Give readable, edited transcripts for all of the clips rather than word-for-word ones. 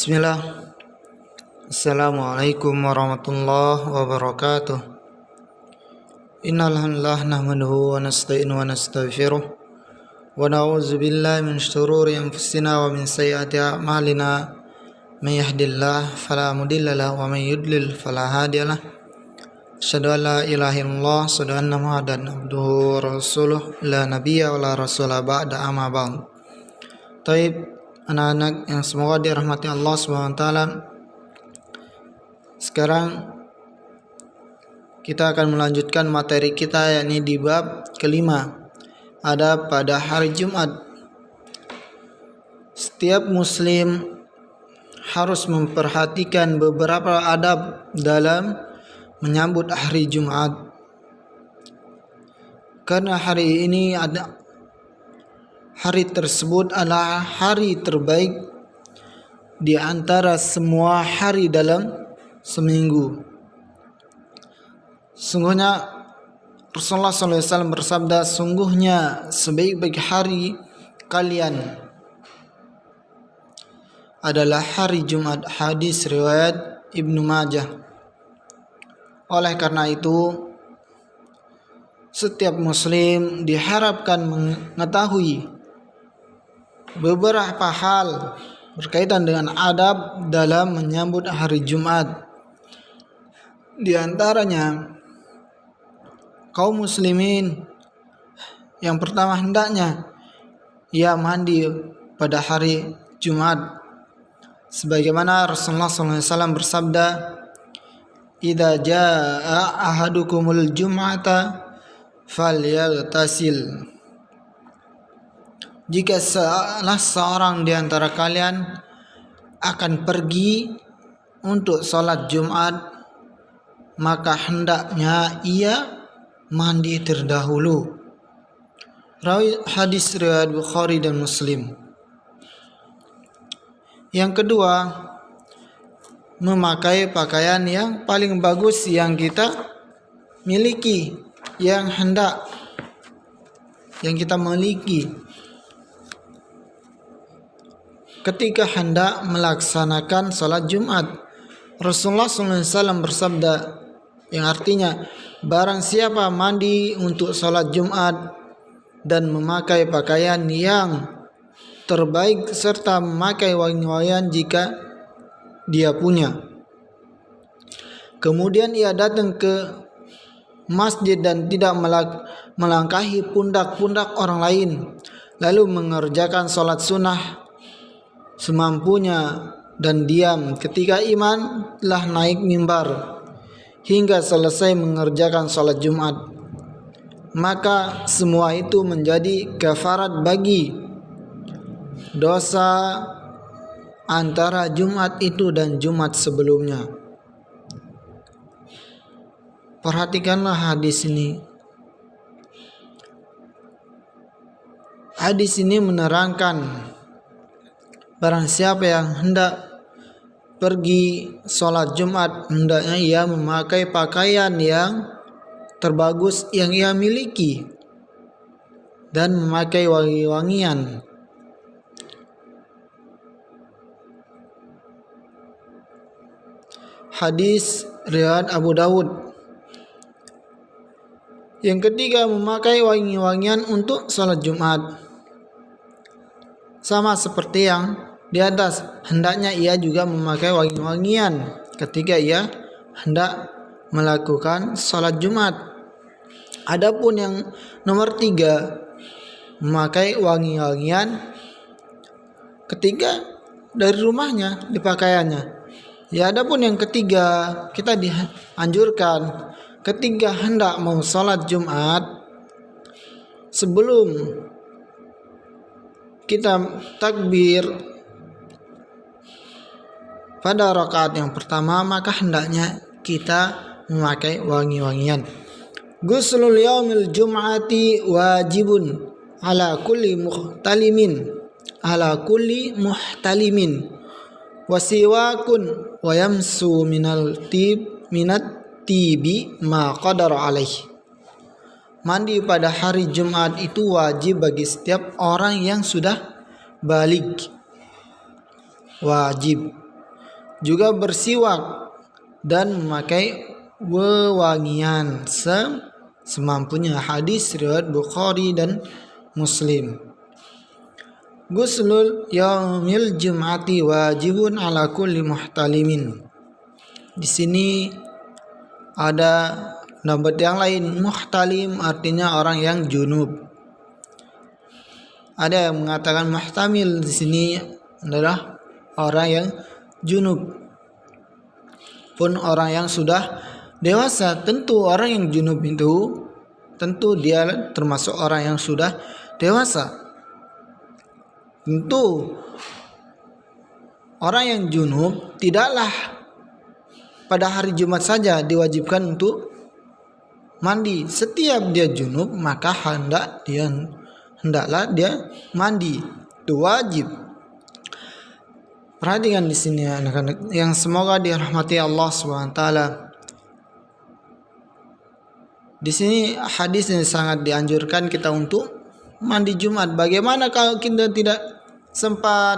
Bismillah. Assalamualaikum warahmatullahi wabarakatuh. Innal hamdalillah nahmaduhu wa nasta'inuhu wa nastaghfiruh wa na'udzu billahi min shururi anfusina wa min sayyiati a'malina. May yahdihillahu fala mudilla lahu wa may yudlil fala hadiyalah. Asyhadu an la ilaha illallah wa asyhadu anna Muhammadan abduhu wa rasuluh la nabiyya wa la rasula ba'da amma ba'd. Taib, anak-anak yang semoga dirahmati Allah Subhanahu wa taala. Sekarang kita akan melanjutkan materi kita, yakni di bab kelima, adab pada hari Jumat. Setiap muslim harus memperhatikan beberapa adab dalam menyambut hari Jumat, karena hari tersebut adalah hari terbaik di antara semua hari dalam seminggu. Sungguhnya Rasulullah SAW bersabda, sungguhnya sebaik-baik hari kalian adalah hari Jumat. Hadis riwayat Ibnu Majah. Oleh karena itu, setiap muslim diharapkan mengetahui beberapa hal berkaitan dengan adab dalam menyambut hari Jumat. Di antaranya, kaum muslimin yang pertama hendaknya ia mandi pada hari Jumat, sebagaimana Rasulullah SAW bersabda, "Idza jaa ahadukumul jum'ata falyaghtasil." Jika salah seorang di antara kalian akan pergi untuk sholat Jumat, maka hendaknya ia mandi terdahulu. Hadis riwayat Bukhari dan Muslim. Yang kedua, memakai pakaian yang paling bagus yang kita miliki, yang kita miliki ketika hendak melaksanakan salat Jumat. Rasulullah SAW bersabda, yang artinya, barang siapa mandi untuk salat Jumat dan memakai pakaian yang terbaik serta memakai wangi-wangian jika dia punya, kemudian ia datang ke masjid dan tidak melangkahi pundak-pundak orang lain, lalu mengerjakan salat sunnah semampunya dan diam ketika imam telah naik mimbar hingga selesai mengerjakan salat Jumat, maka semua itu menjadi kafarat bagi dosa antara Jumat itu dan Jumat sebelumnya. Perhatikanlah hadis ini. Hadis ini menerangkan, barang siapa yang hendak pergi sholat Jumat, hendaknya ia memakai pakaian yang terbagus yang ia miliki dan memakai wangi-wangian. Hadis riwayat Abu Dawud. Yang ketiga, memakai wangi-wangian untuk sholat Jumat. Sama seperti yang di atas, hendaknya ia juga memakai wangi-wangian ketika ia hendak melakukan sholat Jumat. Adapun yang nomor 3, memakai wangi-wangian ketika dari rumahnya di pakaiannya. Ya, adapun yang ketiga, kita dianjurkan ketika hendak mau sholat Jumat, sebelum kita takbir pada rakaat yang pertama, maka hendaknya kita memakai wangi-wangian. Ghuslul yaumil jum'ati wajibun ala kulli muhtalimin wasiwakun wa yamsu minat tibi ma qadara alaih. Mandi pada hari Jumat itu wajib bagi setiap orang yang sudah baligh. Wajib. juga bersiwak dan memakai wewangian semampunya. Hadis riwayat Bukhari dan Muslim. Guslul yaumil jum'ati wajibun ala kulli muhtalimin. Di sini ada pendapat yang lain. Muhtalim artinya orang yang junub. Ada yang mengatakan muhtamil di sini adalah orang yang junub. Pun orang yang sudah dewasa, tentu orang yang junub itu tentu dia termasuk orang yang sudah dewasa. Tentu orang yang junub tidaklah pada hari Jumat saja diwajibkan untuk mandi. Setiap dia junub maka hendaklah dia mandi. Itu wajib. Perhatikan di sini anak-anak yang semoga dirahmati Allah SWT. Di sini hadis ini sangat dianjurkan kita untuk mandi Jumat. Bagaimana kalau kita tidak sempat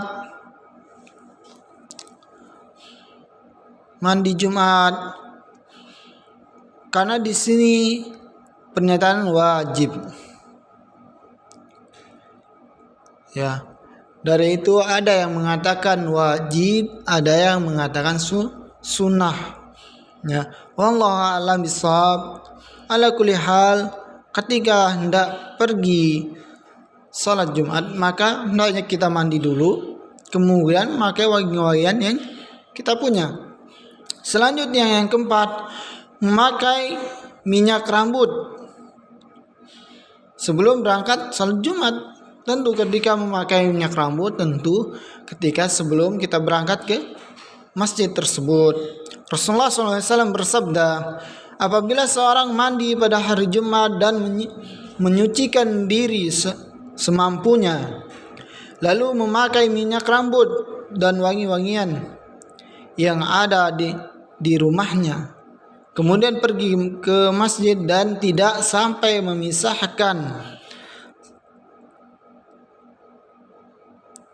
mandi Jumat? Karena di sini pernyataan wajib. Ya. Dari itu ada yang mengatakan wajib, ada yang mengatakan sunnah. Ya. Wallahu a'lam bishawab. Ala kulli hal, ketika hendak pergi salat Jumat maka hendaknya kita mandi dulu, kemudian memakai wangi-wangian yang kita punya. Selanjutnya yang keempat, memakai minyak rambut sebelum berangkat salat Jumat. Tentu ketika memakai minyak rambut, tentu ketika sebelum kita berangkat ke masjid tersebut. Rasulullah SAW bersabda, apabila seorang mandi pada hari Jumat dan menyucikan diri semampunya, lalu memakai minyak rambut dan wangi-wangian yang ada di rumahnya, kemudian pergi ke masjid dan tidak sampai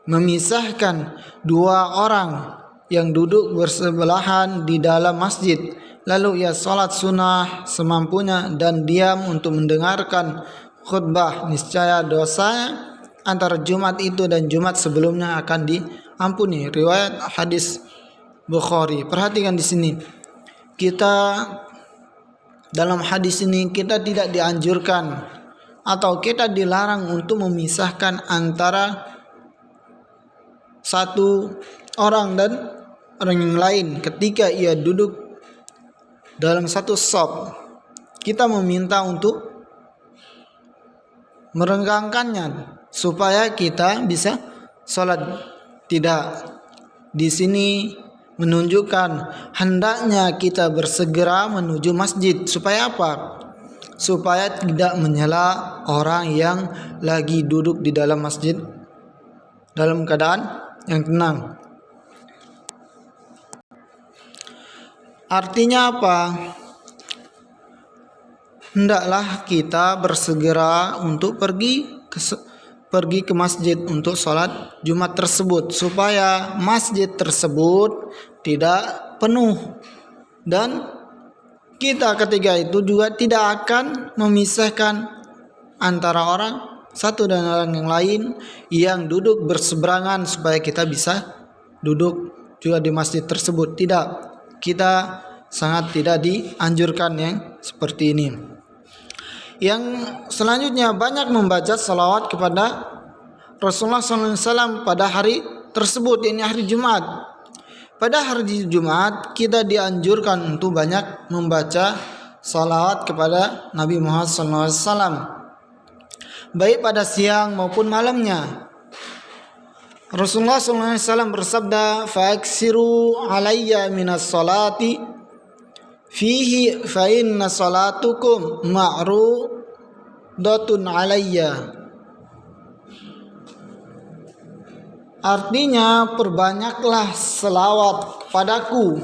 memisahkan dua orang yang duduk bersebelahan di dalam masjid, lalu ia salat sunnah semampunya dan diam untuk mendengarkan khutbah, niscaya dosanya antara Jumat itu dan Jumat sebelumnya akan diampuni. Riwayat hadis Bukhari. Perhatikan di sini, kita dalam hadis ini kita tidak dianjurkan atau kita dilarang untuk memisahkan antara satu orang dan orang yang lain. Ketika ia duduk dalam satu shaf, kita meminta untuk merenggangkannya supaya kita bisa sholat. Tidak, di sini menunjukkan hendaknya kita bersegera menuju masjid. Supaya apa? Supaya tidak menyela orang yang lagi duduk di dalam masjid dalam keadaan yang tenang. Artinya apa? Hendaklah kita bersegera untuk pergi ke masjid untuk sholat Jumat tersebut, supaya masjid tersebut tidak penuh, dan kita ketika itu juga tidak akan memisahkan antara orang satu dan orang yang lain yang duduk berseberangan supaya kita bisa duduk juga di masjid tersebut. Tidak, kita sangat tidak dianjurkan yang seperti ini. Yang selanjutnya, banyak membaca salawat kepada Rasulullah SAW pada hari tersebut, ini hari Jumat. Pada hari Jumat kita dianjurkan untuk banyak membaca salawat kepada Nabi Muhammad SAW, baik pada siang maupun malamnya. Rasulullah SAW bersabda, "Fa'aksiru alayya minas salati fihi fa inna salatukum ma'rudatun alayya." Artinya, perbanyaklah selawat padaku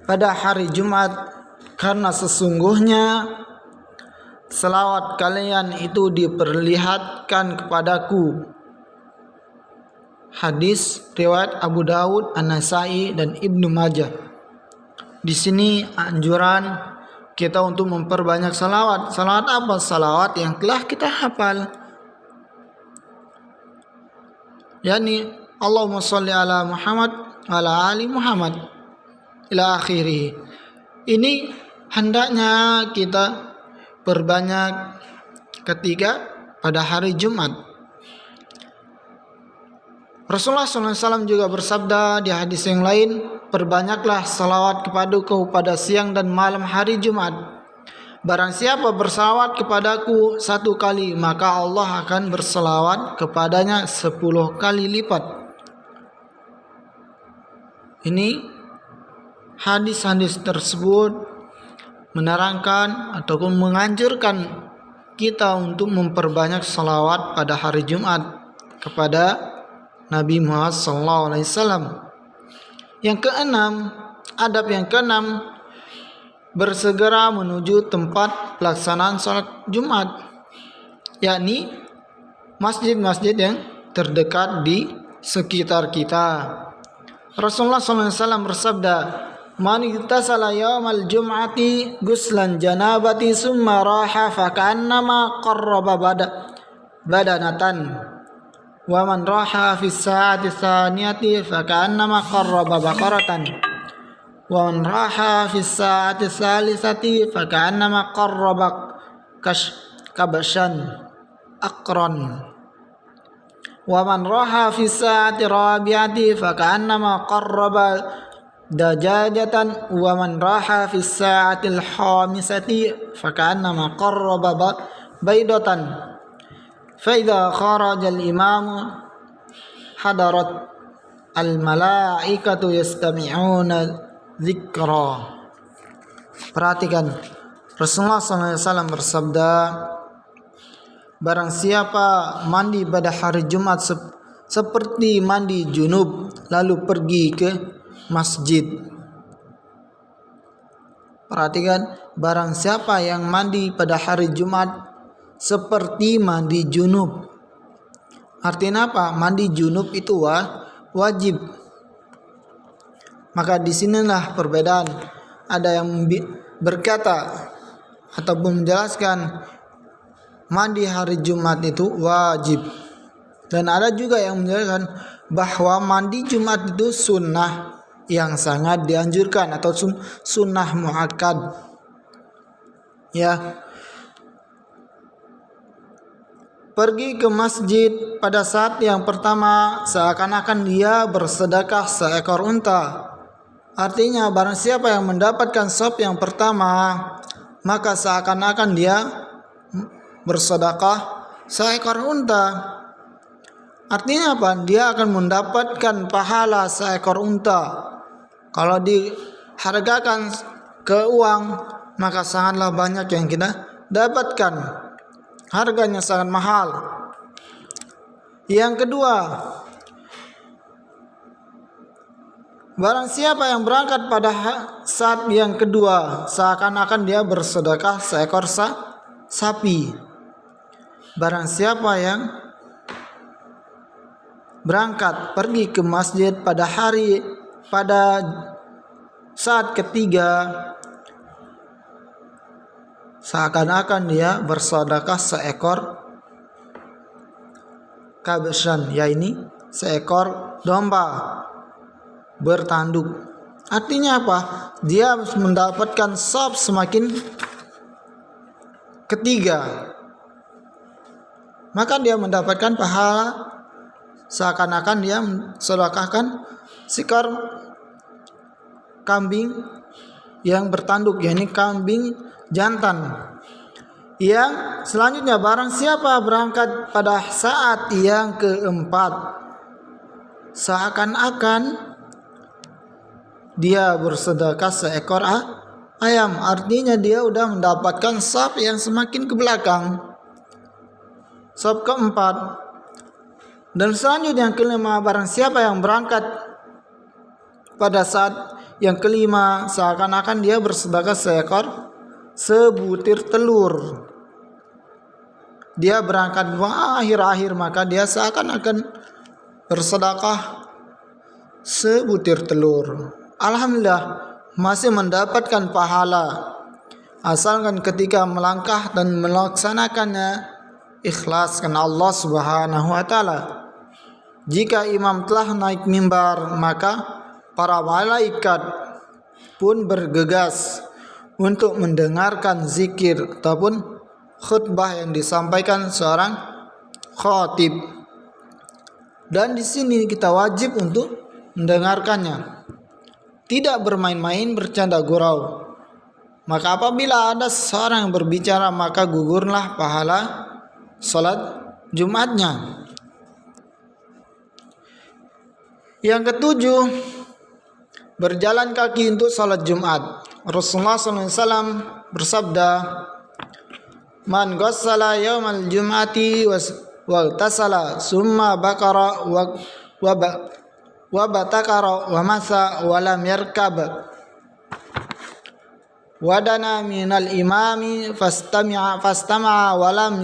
pada hari Jumat, karena sesungguhnya selawat kalian itu diperlihatkan kepadaku hadis riwayat Abu Daud, An-Nasai dan Ibnu Majah. Di sini anjuran kita untuk memperbanyak salawat. Salawat apa? Salawat yang telah kita hafal. Yani Allahumma sholli ala Muhammad ala ali Muhammad ila akhirih. Ini hendaknya kita perbanyak ketika pada hari Jumat. Rasulullah SAW juga bersabda di hadis yang lain, perbanyaklah salawat kepadaku pada siang dan malam hari Jumat. Barang siapa bersalawat kepadaku 1 kali, maka Allah akan bersalawat kepadanya 10 kali lipat. Ini hadis-hadis tersebut menerangkan ataupun menganjurkan kita untuk memperbanyak salawat pada hari Jumat kepada Nabi Muhammad SAW. Yang keenam, adab yang keenam, bersegera menuju tempat pelaksanaan sholat Jumat, yakni masjid-masjid yang terdekat di sekitar kita. Rasulullah SAW bersabda, "Man ittasala yawmal jum'ati guslan janabati summa raha fakannama qarraba badanatan. Wa man raha fi sa'ati tsaniyati fakannama qarraba baqaratan. Wa man raha fi sa'ati tsalisati fakannama qarraba kabashan aqran. Wa man raha fi sa'ati rabi'ati fakannama qarraba dajajatan. Wa man raha fi sa'ati al-khamisati fakannama qarraba baydatan. فإذا خرج الإمام حضرت الملائكة يستمعون ذكرا." Perhatikan, Rasulullah SAW bersabda, barang siapa mandi pada hari Jumat seperti mandi junub lalu pergi ke masjid. Perhatikan, barang siapa yang mandi pada hari Jumat seperti mandi junub. Artinya apa? Mandi junub itu wajib. Maka disinilah perbedaan. Ada yang berkata ataupun menjelaskan mandi hari Jumat itu wajib, dan ada juga yang menjelaskan bahwa mandi Jumat itu sunnah yang sangat dianjurkan atau sunnah muakkad. Ya, pergi ke masjid pada saat yang pertama seakan-akan dia bersedekah seekor unta. Artinya barang siapa yang mendapatkan sop yang pertama, maka seakan-akan dia bersedekah seekor unta. Artinya apa? Dia akan mendapatkan pahala seekor unta. Kalau dihargakan ke uang, maka sangatlah banyak yang kita dapatkan. Harganya sangat mahal. Yang kedua, barang siapa yang berangkat pada saat yang kedua, seakan-akan dia bersedekah seekor sapi. Barang siapa yang berangkat pergi ke masjid pada saat ketiga, seakan-akan dia bersedekah seekor kabashan, yaitu seekor domba bertanduk. Artinya apa? Dia mendapatkan sop semakin ketiga, maka dia mendapatkan pahala seakan-akan dia sedekahkan seekor kambing yang bertanduk, yaitu kambing jantan. Yang selanjutnya, barang siapa berangkat pada saat yang keempat, seakan-akan dia bersedekah seekor ayam. Artinya dia sudah mendapatkan sop yang semakin ke belakang, sop keempat. Dan selanjutnya yang kelima, barang siapa yang berangkat pada saat yang kelima, seakan-akan dia bersedekah sebutir telur. Dia berangkat akhir-akhir, maka dia seakan-akan bersedekah sebutir telur, alhamdulillah masih mendapatkan pahala, asalkan ketika melangkah dan melaksanakannya ikhlas karena Allah Subhanahu wa taala. Jika imam telah naik mimbar, maka para malaikat pun bergegas untuk mendengarkan zikir ataupun khutbah yang disampaikan seorang khatib. Dan di sini kita wajib untuk mendengarkannya, tidak bermain-main bercanda gurau. Maka apabila ada seseorang yang berbicara, maka gugurlah pahala salat Jumatnya. Yang ketujuh, berjalan kaki untuk salat Jumat. Rasulullah SAW bersabda, "Man ghassala yaumal jum'ati wa tasala summa bakara wa batakara wa masa wa lam yarkab wadana minal imami fastama'a wa lam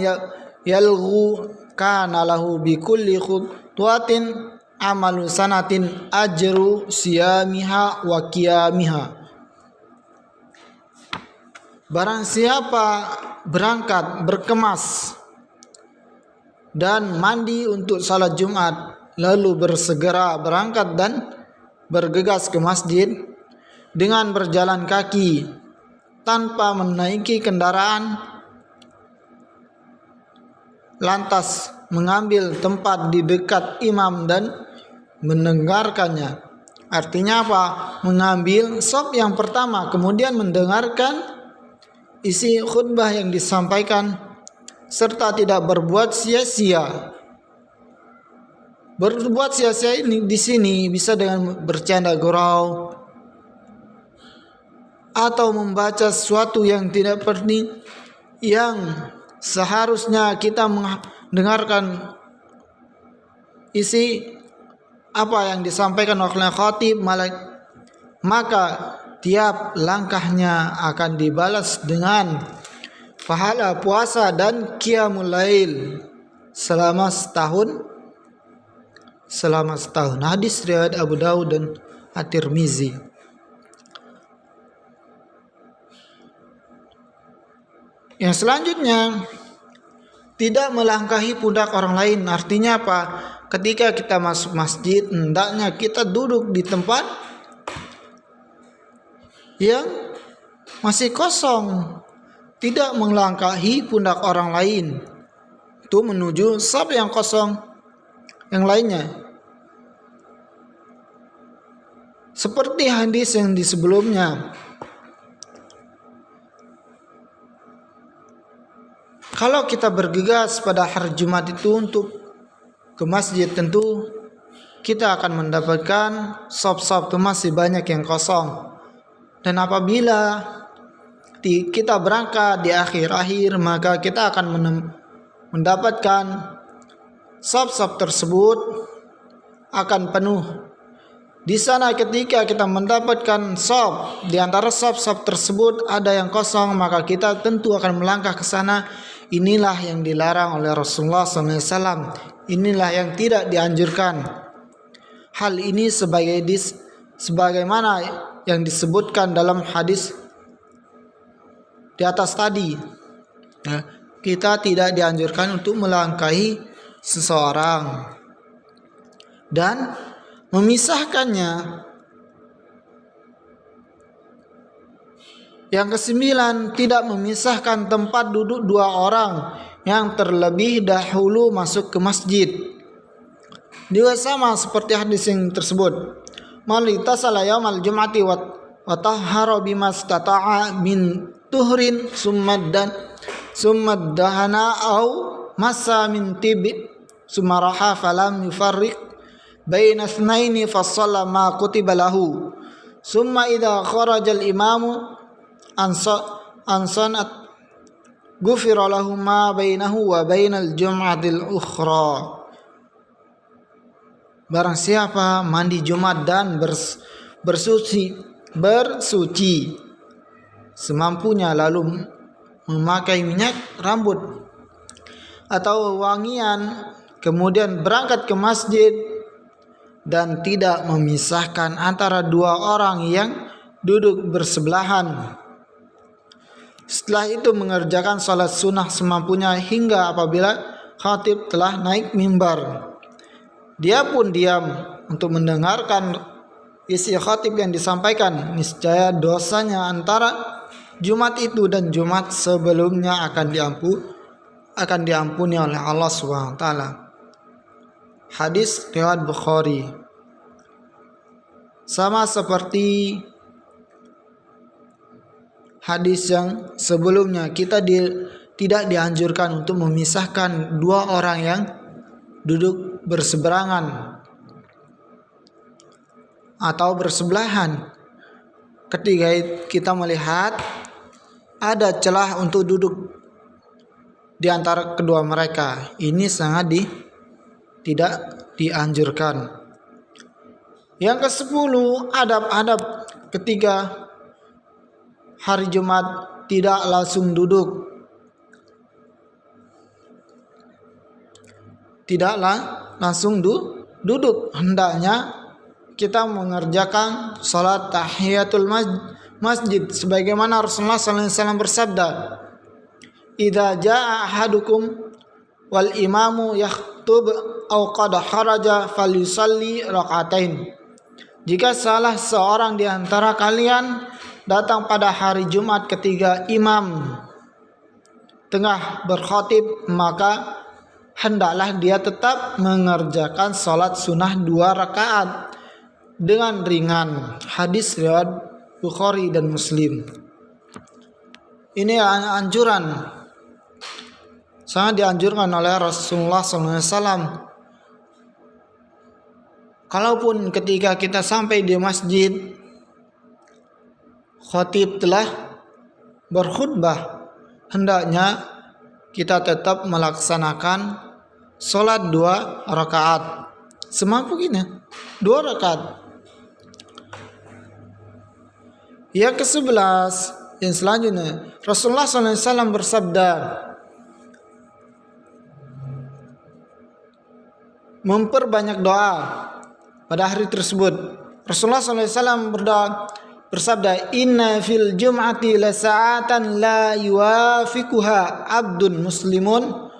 yalghu kana lahu bi kulli khutwatin amalu sanatin ajru siyamiha wa qiyamiha." Barang siapa berangkat berkemas dan mandi untuk salat Jumat, lalu bersegera berangkat dan bergegas ke masjid dengan berjalan kaki tanpa menaiki kendaraan, lantas mengambil tempat di dekat imam dan mendengarkannya. Artinya apa? Mengambil shaf yang pertama, kemudian mendengarkan isi khutbah yang disampaikan, serta tidak berbuat sia-sia. Berbuat sia-sia ini di sini bisa dengan bercanda gurau atau membaca sesuatu yang tidak penting, yang seharusnya kita mendengarkan isi apa yang disampaikan oleh khatib, maka tiap langkahnya akan dibalas dengan pahala puasa dan qiyamul lail selama setahun. Hadis riwayat Abu Daud dan At-Tirmizi. Yang selanjutnya, tidak melangkahi pundak orang lain. Artinya apa? Ketika kita masuk masjid, hendaknya kita duduk di tempat yang masih kosong, tidak melangkahi pundak orang lain itu menuju shaf yang kosong yang lainnya. Seperti hadis yang di sebelumnya, kalau kita bergegas pada hari Jumat itu untuk ke masjid, tentu kita akan mendapatkan shaf-shaf itu masih banyak yang kosong. Dan apabila kita berangkat di akhir-akhir, maka kita akan mendapatkan shaf-shaf tersebut akan penuh. Di sana ketika kita mendapatkan shaf, di antara shaf-shaf tersebut ada yang kosong, maka kita tentu akan melangkah ke sana. Inilah yang dilarang oleh Rasulullah SAW. Inilah yang tidak dianjurkan. Hal ini sebagaimana yang disebutkan dalam hadis di atas tadi. Kita tidak dianjurkan untuk melangkahi seseorang dan memisahkannya. Yang kesembilan, tidak memisahkan tempat duduk dua orang yang terlebih dahulu masuk ke masjid. Juga sama seperti hadis yang tersebut. Man itasala yaumal jum'ati wa tahhara bima istata'a min tuhrin summa dahana au massa min tibi summa raha falam yufarriq baina itsnaini fasalla ma kutiba lahu summa idza kharaja al-imamu ansanat ghufira lahu ma bainahu wa bainal jum'atil ukhra. Barang siapa mandi Jumat dan bersuci semampunya, lalu memakai minyak rambut atau wangian, kemudian berangkat ke masjid dan tidak memisahkan antara dua orang yang duduk bersebelahan. Setelah itu mengerjakan salat sunnah semampunya hingga apabila khatib telah naik mimbar. Dia pun diam untuk mendengarkan isi khatib yang disampaikan. Niscaya dosanya antara Jumat itu dan Jumat sebelumnya akan diampuni oleh Allah SWT. Hadis riwayat Bukhari. Sama seperti hadis yang sebelumnya, kita tidak dianjurkan untuk memisahkan dua orang yang duduk berseberangan atau bersebelahan. Ketika kita melihat ada celah untuk duduk di antara kedua mereka, ini sangat tidak dianjurkan. Yang ke-10, adab-adab ketika hari Jumat tidak langsung duduk. Tidaklah langsung duduk. Hendaknya kita mengerjakan salat tahiyatul masjid sebagaimana Rasulullah SAW bersabda, "Idza jaa ahadukum wal imamu yakhutub aw qad kharaja falyusalli rak'atain." Jika salah seorang di antara kalian datang pada hari Jumat ketika imam tengah berkhotib, maka hendaklah dia tetap mengerjakan salat sunnah 2 rakaat dengan ringan. Hadis riwayat Bukhari dan Muslim. Ini anjuran, sangat dianjurkan oleh Rasulullah SAW. Kalaupun ketika kita sampai di masjid, khatib telah berkhutbah, hendaknya kita tetap melaksanakan sholat 2 rakaat semampu kita, 2 rakaat. Yang ke-11, yang selanjutnya, Rasulullah SAW bersabda, memperbanyak doa pada hari tersebut. Rasulullah SAW bersabda, "Inna fil jum'ati la sa'atan la yuwafiquha abdun muslimun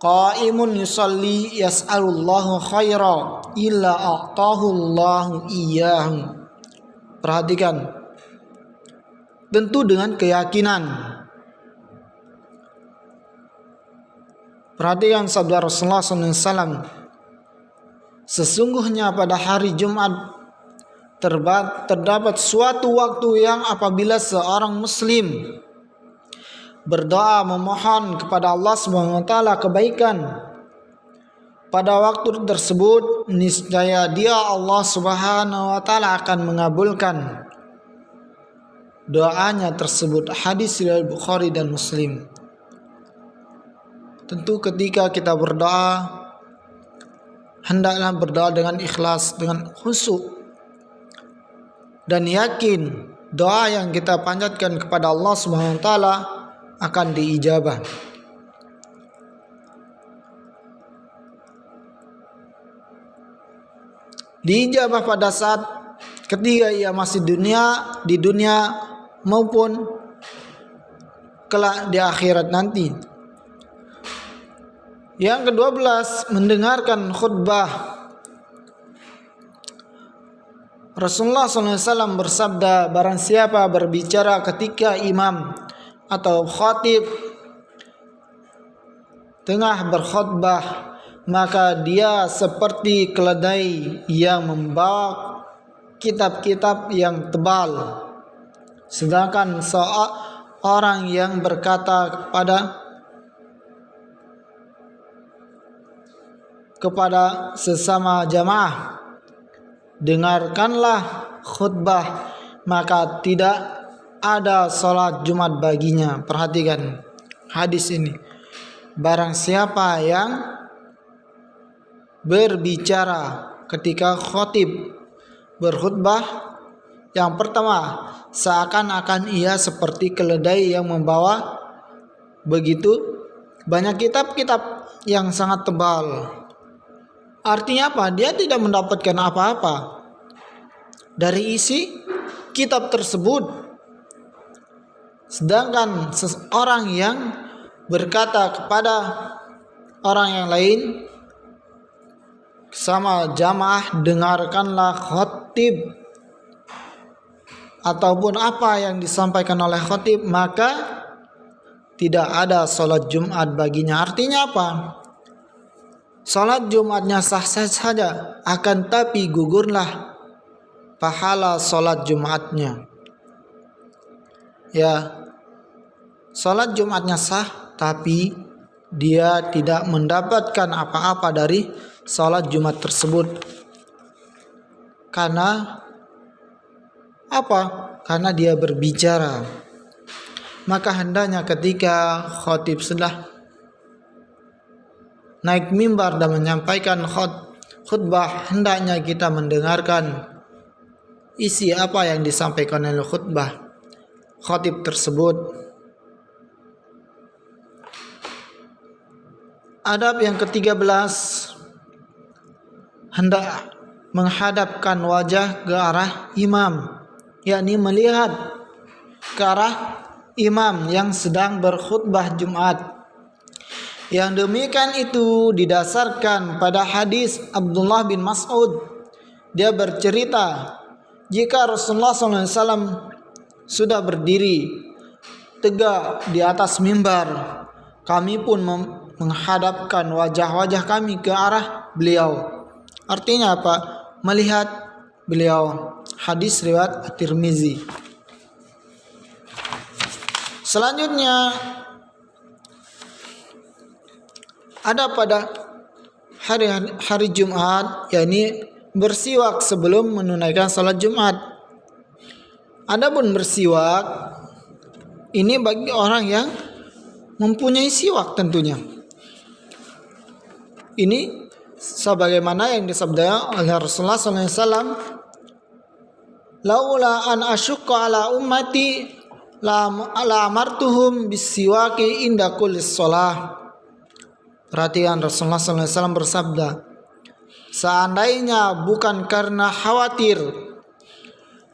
qa'imun yusalli yas'alullahu khaira illa a'tahu Allahu iyyahu." Perhatikan, tentu dengan keyakinan. Perhatikan sabda Rasulullah SAW, sesungguhnya pada hari Jumat terdapat suatu waktu yang apabila seorang muslim berdoa memohon kepada Allah SWT kebaikan, pada waktu tersebut niscaya dia Allah SWT akan mengabulkan doanya tersebut. Hadis riwayat Bukhari dan Muslim. Tentu ketika kita berdoa, hendaklah berdoa dengan ikhlas, dengan khusyuk, dan yakin doa yang kita panjatkan kepada Allah SWT akan diijabah. Diijabah pada saat ketika ia masih di dunia maupun kelak di akhirat nanti. Yang ke-12, mendengarkan khutbah. Rasulullah SAW bersabda, barang siapa berbicara ketika imam atau khatib tengah berkhutbah, maka dia seperti keledai yang membawa kitab-kitab yang tebal. Sedangkan seorang yang berkata kepada sesama jamaah, dengarkanlah khutbah, maka tidak ada salat Jumat baginya. Perhatikan hadis ini. Barang siapa yang berbicara ketika khatib berkhutbah, yang pertama, seakan-akan ia seperti keledai yang membawa begitu banyak kitab-kitab yang sangat tebal. Artinya apa? Dia tidak mendapatkan apa-apa dari isi kitab tersebut. Sedangkan seseorang yang berkata kepada orang yang lain, sama jamaah, dengarkanlah khatib ataupun apa yang disampaikan oleh khatib, maka tidak ada sholat Jumat baginya. Artinya apa? Sholat Jumatnya sah saja, akan tapi gugurlah pahala sholat Jumatnya. Ya, sholat Jumatnya sah, tapi dia tidak mendapatkan apa-apa dari sholat Jumat tersebut. Karena apa? Karena dia berbicara. Maka hendaknya ketika khatib sudah naik mimbar dan menyampaikan khutbah, hendaknya kita mendengarkan isi apa yang disampaikan oleh khatib tersebut. Adab yang ke-13, hendak menghadapkan wajah ke arah imam, yakni melihat ke arah imam yang sedang berkhutbah Jumat. Yang demikian itu didasarkan pada hadis Abdullah bin Mas'ud. Dia bercerita, jika Rasulullah SAW sudah berdiri tegak di atas mimbar, kami pun menghadapkan wajah-wajah kami ke arah beliau. Artinya apa? Melihat beliau. Hadis riwayat At-Tirmizi. Selanjutnya ada pada hari Jumat, yakni bersiwak sebelum menunaikan salat Jumat. Adapun bersiwak ini bagi orang yang mempunyai siwak tentunya. Ini sebagaimana yang disabda oleh Rasulullah SAW, laula an asyqa ala ummati la amartuhum bisiwaki inda kulli shalah. Perhatikan, Rasulullah SAW bersabda, seandainya bukan karena khawatir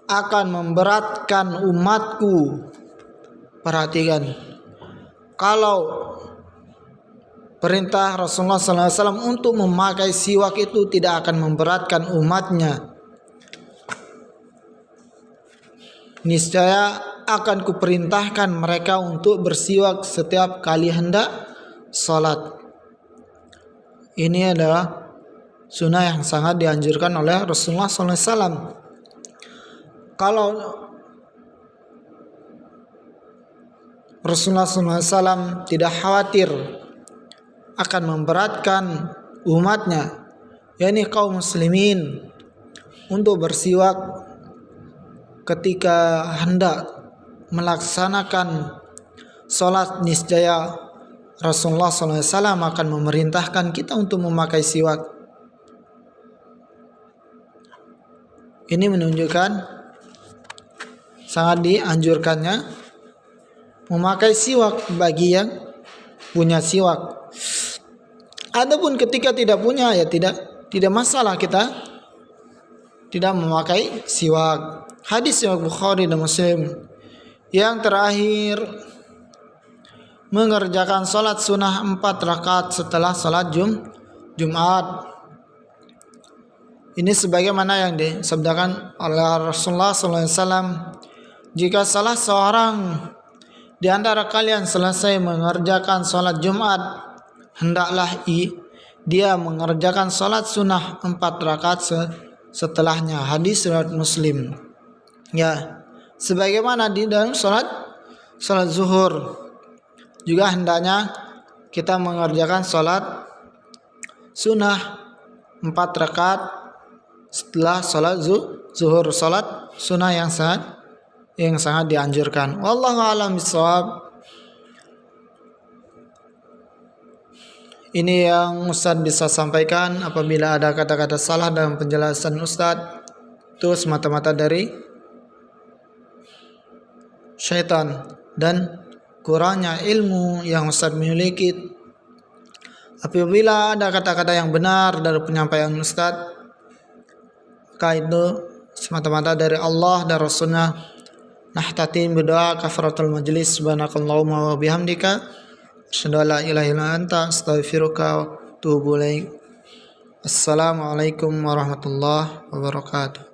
akan memberatkan umatku. Perhatikan, kalau perintah Rasulullah SAW untuk memakai siwak itu tidak akan memberatkan umatnya, niscaya akan kuperintahkan mereka untuk bersiwak setiap kali hendak salat. Ini adalah sunnah yang sangat dianjurkan oleh Rasulullah SAW. Kalau Rasulullah SAW tidak khawatir akan memberatkan umatnya, yakni kaum muslimin, untuk bersiwak ketika hendak melaksanakan sholat, niscaya Rasulullah SAW akan memerintahkan kita untuk memakai siwak. Ini menunjukkan sangat dianjurkannya memakai siwak bagi yang punya siwak. Adapun ketika tidak punya, ya tidak masalah kita tidak memakai siwak. Hadis riwayat Bukhari dan Muslim. Yang terakhir, mengerjakan salat sunnah 4 rakaat setelah salat Jumat. Ini sebagaimana yang disabdakan oleh Rasulullah SAW, jika salah seorang di antara kalian selesai mengerjakan salat Jumat, hendaklah dia mengerjakan salat sunnah 4 rakaat setelahnya. Hadis riwayat Muslim. Ya, sebagaimana di dalam salat zuhur juga hendaknya kita mengerjakan salat sunnah 4 rakaat setelah salat zuhur, salat sunnah yang sangat dianjurkan. Wallahu a'lam bishawab. Ini yang Ustadz bisa sampaikan. Apabila ada kata-kata salah dalam penjelasan Ustadz, itu semata-mata dari syaitan dan kurangnya ilmu yang Ustadz miliki Apabila ada kata-kata yang benar dari penyampaian Ustadz, maka itu semata-mata dari Allah dan Rasulnya. Nahtatim berdoa kafaratul majlis. Subhanakallahumma wa bihamdika asyhadu an la ilaha illa anta astaghfiruka wa atubu ilaik. Assalamualaikum warahmatullahi wabarakatuh.